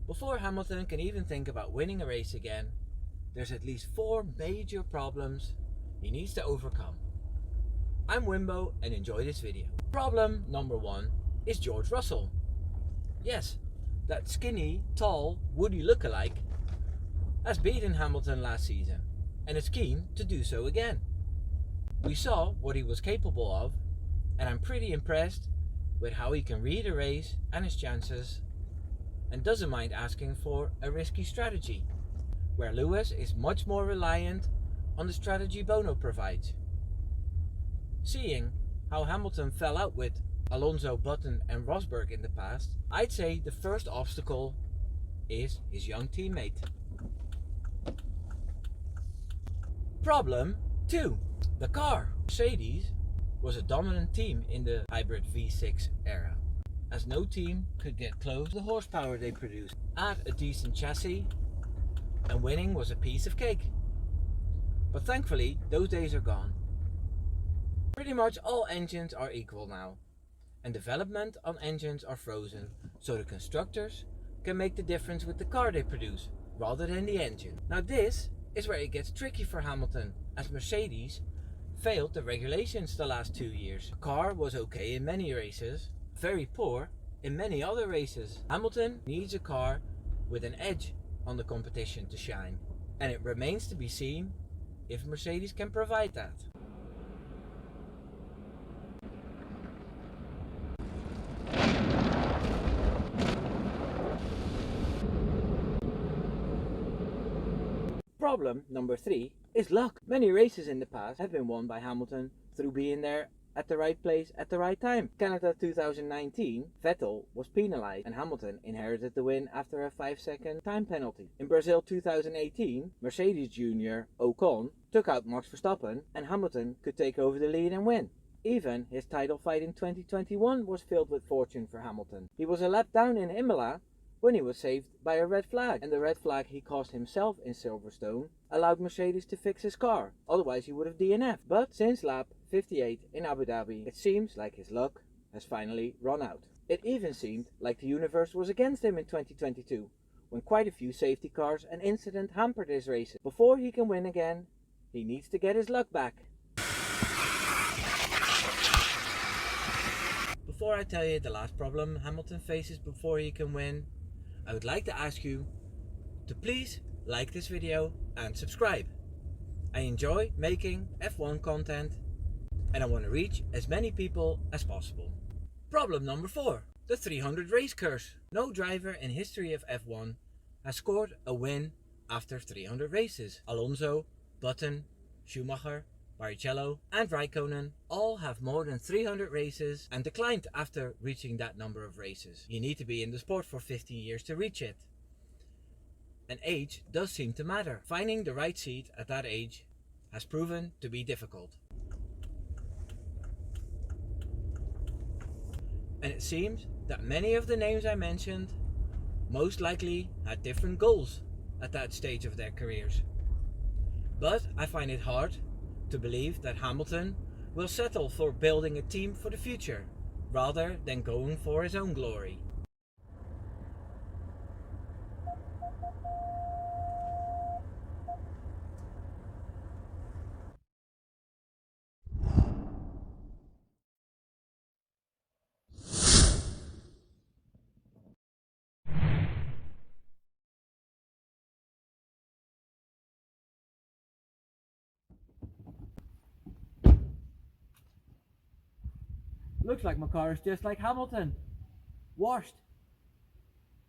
Before Hamilton can even think about winning a race again, there's at least 4 major problems he needs to overcome. I'm Wimbo and enjoy this video. Problem number 1 is George Russell. Yes, that skinny, tall, Woody lookalike has beaten Hamilton last season and is keen to do so again. We saw what he was capable of, and I'm pretty impressed with how he can read a race and his chances and doesn't mind asking for a risky strategy, where Lewis is much more reliant on the strategy Bono provides. Seeing how Hamilton fell out with Alonso, Button and Rosberg in the past, I'd say the first obstacle is his young teammate. Problem 2. The car. Mercedes was a dominant team in the hybrid V6 era, as no team could get close to the horsepower they produced. Add a decent chassis and winning was a piece of cake. But thankfully those days are gone. Pretty much all engines are equal now, and development on engines are frozen, so the constructors can make the difference with the car they produce rather than the engine. Now this is where it gets tricky for Hamilton, as Mercedes failed the regulations the last 2 years. The car was okay in many races, very poor in many other races. Hamilton needs a car with an edge on the competition to shine, and it remains to be seen if Mercedes can provide that. Problem number 3 is luck. Many races in the past have been won by Hamilton through being there at the right place at the right time. Canada 2019, Vettel was penalized and Hamilton inherited the win after a 5-second time penalty. In Brazil 2018, Mercedes Junior Ocon took out Max Verstappen and Hamilton could take over the lead and win. Even his title fight in 2021 was filled with fortune for Hamilton. He was a lap down in Imola when he was saved by a red flag, and the red flag he caused himself in Silverstone allowed Mercedes to fix his car, otherwise he would have DNF'd. But since lap 58 in Abu Dhabi, it seems like his luck has finally run out. It even seemed like the universe was against him in 2022, when quite a few safety cars and incident hampered his races. Before he can win again, he needs to get his luck back. Before I tell you the last problem Hamilton faces before he can win, I would like to ask you to please like this video and subscribe. I enjoy making F1 content and I want to reach as many people as possible. Problem number 4. The 300 race curse. No driver in history of F1 has scored a win after 300 races. Alonso, Button, Schumacher, Barrichello and Raikkonen all have more than 300 races and declined after reaching that number of races. You need to be in the sport for 15 years to reach it. And age does seem to matter. Finding the right seat at that age has proven to be difficult. And it seems that many of the names I mentioned most likely had different goals at that stage of their careers. But I find it hard to believe that Hamilton will settle for building a team for the future rather than going for his own glory. Looks like my car is just like Hamilton. Washed